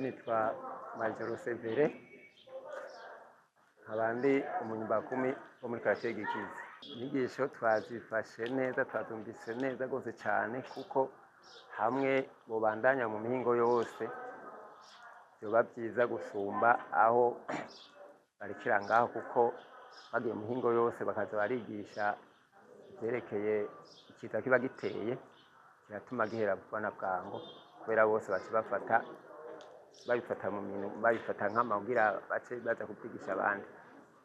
nitwa Majoro Severe abandi umunyumbakumi wo muri quartier Gikizi. Inyigisho twazifashe neza, twazumvise neza gose cyane kuko hamwe bobandanya mu mihingo yose byoba byiza gusumba aho barikira ngaho, kuko bagiye mu mihingo yose bakaza barigisha byerekeye ikiza kiba giteye kiratuma gihera vuba na bwangu, kubera bose babifata mu minwe, babifata nk'amagira bace baza kubyigisha abandi.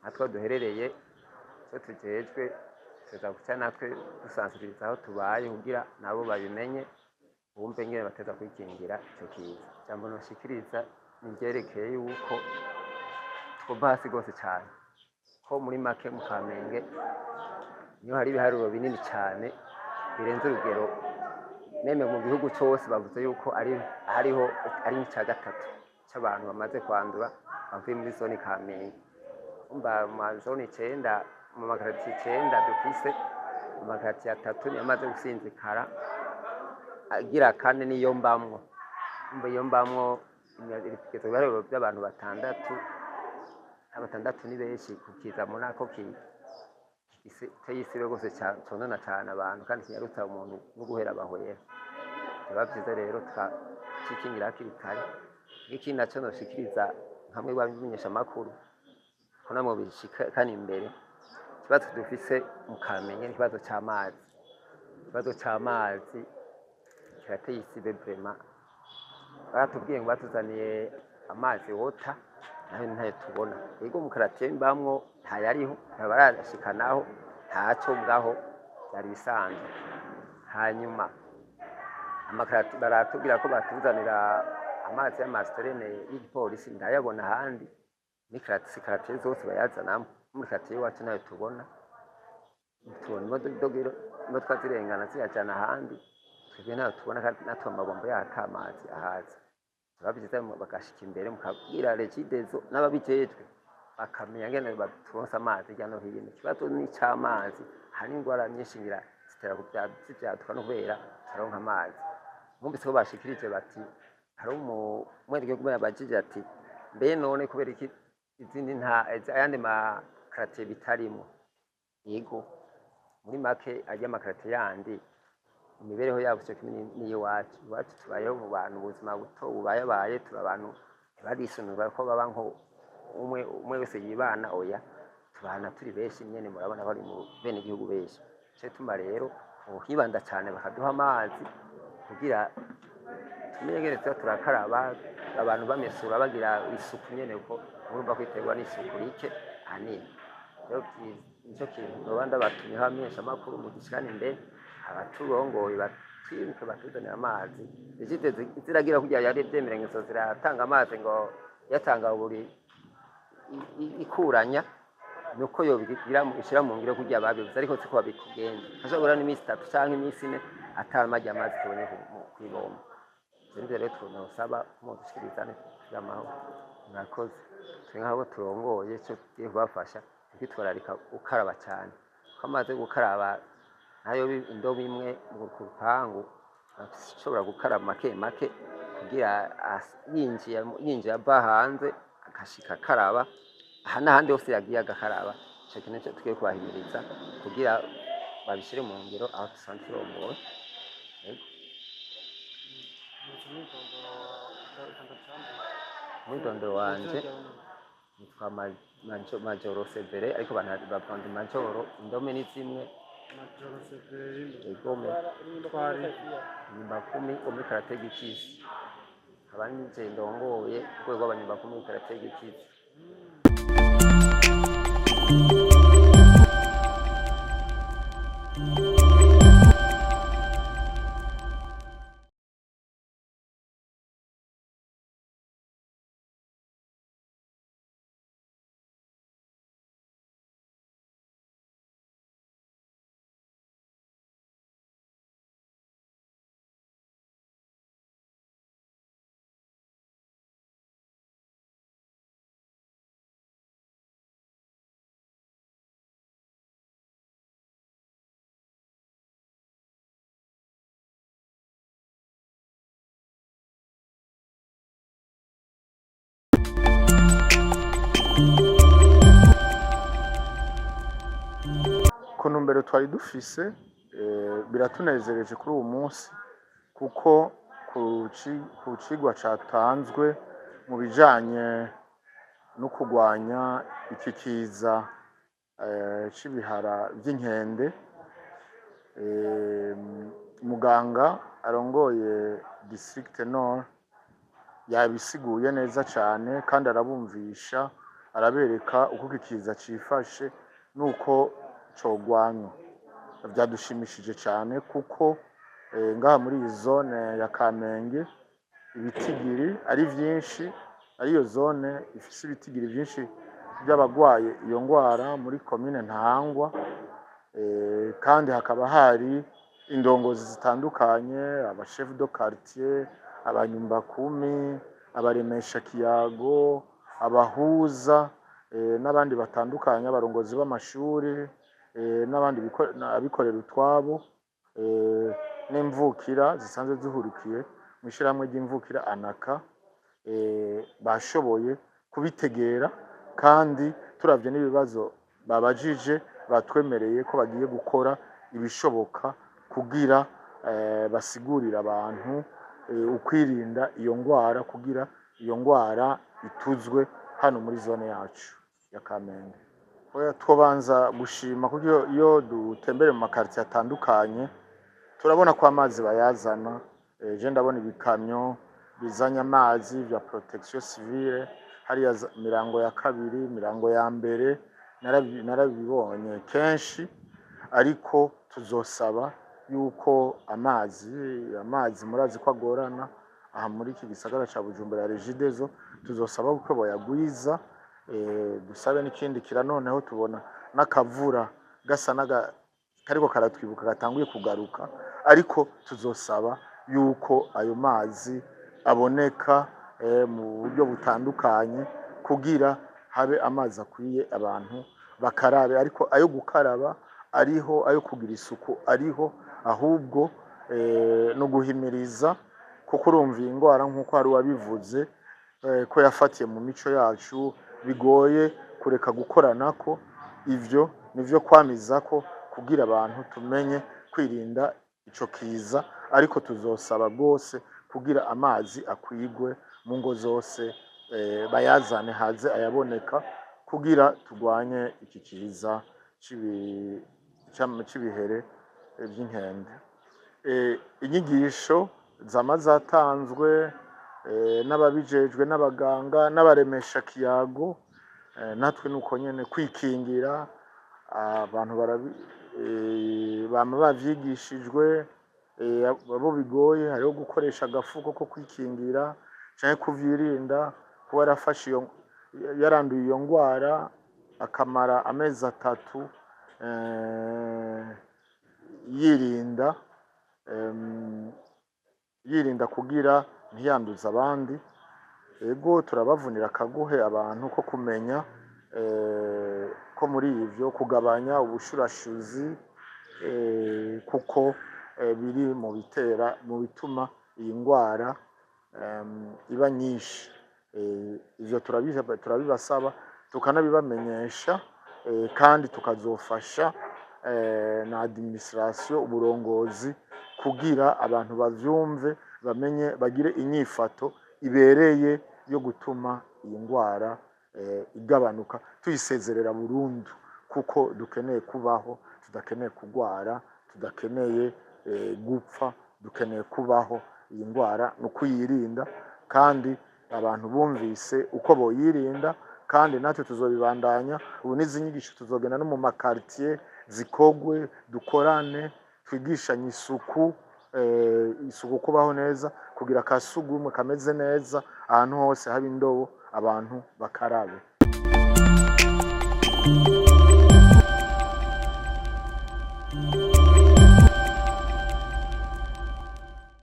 Natwe duherereye cyo tujejwe tuza guca natwe dusansiriza aho tubaye kugira nabo babimenye bumve ngene bateza kwikingira icyo kiza. Jambo noshikiriza nivyerekeye yuko twumva hasi gose cyane ko muri make mu Kamenge niyo hari ibiharuro binini cyane birenze urugero, neme mu gihugu cyose bavuze yuko hariho icya gatatu cy'abantu bamaze kwandura bavuye muri zone Kamenge. Umva mu zone 9 mu makaritiye 9 dufise amakaritiye 3 niyo amaze gusinzikara, agira kane niyo mbamwo. Umva iyo mbamwo ikigezo ibiharuro by'abantu batandatu ni benshi kukiza muri ako teyisibe gose cyonona cyane abantu kandi kinyarutsa umuntu no guhera bahwera. Biba byiza rero twacikingira hakiri kare. N'ikindi naco noshikiriza hamwe babimenyesha makuru ko namwe bishikana imbere, ikibazo dufise mu Kamenge ikibazo c'amazi kirateye isibe vraiment. Baratubwiye ngo batuzaniye amazi wota naho ntayo tubona. Yego mu karatiye mbamwo ntayariho, ntabarashikanaho ntaco ngaho byari bisanzwe. Hanyuma amakarati baratubwira ko batuzanira amazi y'amasterene y'igipolisi, ndayabona ahandi ni karatiye zose bayazanamo. Muri karatiye wacu nayo tubona imodoka zirengana ziyajana ahandi, twebwe nayo tubona kandi natwe amabombo yacu amazi ahaza. Babyize bagashika imbere mukabwira Regideso n'ababijejwe bakamenya ngene baturonsa amazi hirya no hino. Ikibazo ni c'amazi, hari ingwara nyinshi ngira zitera kuvyatuka no kubera taronka amazi. Mwumvise ko bashikirije bati hari umwereke kumenya bajije ati mbe none kubera iki izindi ayandi makaratiye bitarimo. Yego muri make ajya makaratiye yandi imibereho yabo cyo kimwe n'iwacu. Iwacu tubayeho mu bantu ubuzima buto bubaye turi abantu barisunura ko baba nko umwe wese yibana, oya tubana turi benshi nyene, murabona bari mu bene igihugu benshi. Cyo tuma rero uhibanda cyane bakaduha amazi kugira tumenye ngene turakaraba, abantu bamesura bagira isuku nyene, uko urumva kwiterwa n'isuku rike hanini. Rero nicyo kintu Rwanda batumye hamenyesha makuru mu gishikana imbere abaturongoye batwibuke batuzanira amazi. Regideso ziragira kugira yari byemerengezo ziratanga amazi ngo yatanga buri ikuranya nuko yobigira mu ishira mu ngiro kugira babivuze, ariko siko babikugenza. Hashobora n'imisi 3 canke imisi 4 atamajya amazi tubonye kwibomba. Rero tunosaba mu dushyikirizane y'amahoro. Murakoze. Twe nk'abo turongoye cyo tugiye kubafasha kwitwararika gukaraba cyane. Ko amazi gukaraba nayo indobo imwe mu rupangu ashobora gukaraba make kugira yinjiye ava hanze akashika akaraba, aha n'ahandi hose yagiye agakaraba. Icyo kintu cyo tugiye kubahimiriza kugira babishire mu ngiro aho dusanzwe turongoye. Mwidondoro wanje nitwa Majoro Severe, ariko bavuga Majoro, indome ni zimwe. Majoro Severe Egome twari nyumbakumi wo muri quartier Gikizi. Abandi nje ndongoye urwego rw'abanyumbakumi muri quartier Gikizi. ntumbero twari dufise biratunezereje kuri uwo munsi kuko ku cigwa catanzwe mu bijanye no kurwanya iki kiza c'ibihara vy'inkende, muganga arongoye district Nord yabisiguye neza cane kandi arabumvisha, arabereka uko iki kiza cifashe nuko cogwanywa. Vyadushimishije cane kuko ngaha muri iyi zone ya Kamenge ibitigiri ari vyinshi, ariyo zone ifise ibitigiri vyinshi by'abagwaye iyo ngwara muri komine Ntahangwa, kandi hakaba hari indongozi zitandukanye, aba chef de quartier, abanyumbakumi, abaremesha kiyago, abahuza n'abandi batandukanye, abarongozi b'amashuri n'abandi abikorera utwabo n'imvukira zisanzwe zihurikiye mu ishirahamwe ry'imvukira Anaka, bashoboye kubitegera kandi turavye n'ibibazo babajije batwemereye ko bagiye gukora ibishoboka kugira basigurira abantu ukwirinda iyo ngwara, kugira iyo ngwara ituzwe hano muri zone yacu ya Kamenge. Twobanza gushima kuko iyo dutembere mu makartier atandukanye turabona ko amazi bayazana. Je ndabona ibikamyo bizanya amazi vya protection civile hariya Mirango ya kabiri, Mirango ya mbere, narabibonye kenshi, ariko tuzosaba yuko amazi murazi ko agorana aha muri iki gisagara ca Bujumbura ya Regideso, tuzosaba uko boyagwiza. Dusabe n'ikindi kira, noneho tubona n'akavura gasa kariko karatwibuka gatanguye kugaruka, ariko tuzosaba yuko ayo mazi aboneka mu buryo butandukanye kugira habe amazi akwiye abantu bakarabe, ariko ayo gukaraba ariho, ayo kugira isuku ariho, ahubwo no guhimiriza kuko urumva iyi ngwara nk'uko hari wabivuze ko yafatiye mu mico yacu, bigoye kureka gukoranako. Ivyo nivyo kwamizako kugira abantu tumenye kwirinda ico kiza, ariko tuzosaba rwose kugira amazi akwigwe mu ngo zose, bayazane haze ayaboneka kugira turwanye iki kiza c'ibihere vy'inkende. Inyigisho zama zatanzwe n'ababijejwe n'abaganga n'abaremesha kiyago, natwe nuko nyene kwikingira abantu bama bavyigishijwe. Abo bigoye hariho gukoresha agafuko ko kwikingira canke kuvyirinda, kuba yaranduye iyo ngwara akamara amezi 3 yirinda kugira ntiyanduza abandi. Ego turabavunira akaguhe abantu ko kumenya ko muri ivyo kugabanya ubushurashuzi, kuko biri mu bituma iyi ngwara iba nyinshi. Ivyo turabibasaba tukanabibamenyesha, kandi tukazofasha na administration, uburongozi, kugira abantu bavyumve, bamenye, bagire inyifato ibereye yo gutuma iyi ngwara igabanuka, tuyisezerera burundu, kuko dukeneye kubaho, tudakeneye kugwara, tudakeneye gupfa, dukeneye kubaho. Iyi ngwara nukuyirinda, kandi abantu bumvise uko boyirinda, kandi natwe tuzobibandanya. Ubu n'izi nyigisho tuzogenda no mu makartier zikogwe, dukorane, twigishanye isuku, kubaho neza, kugira akasugumwe kameze neza, ahantu hose haba indobo abantu bakarabe.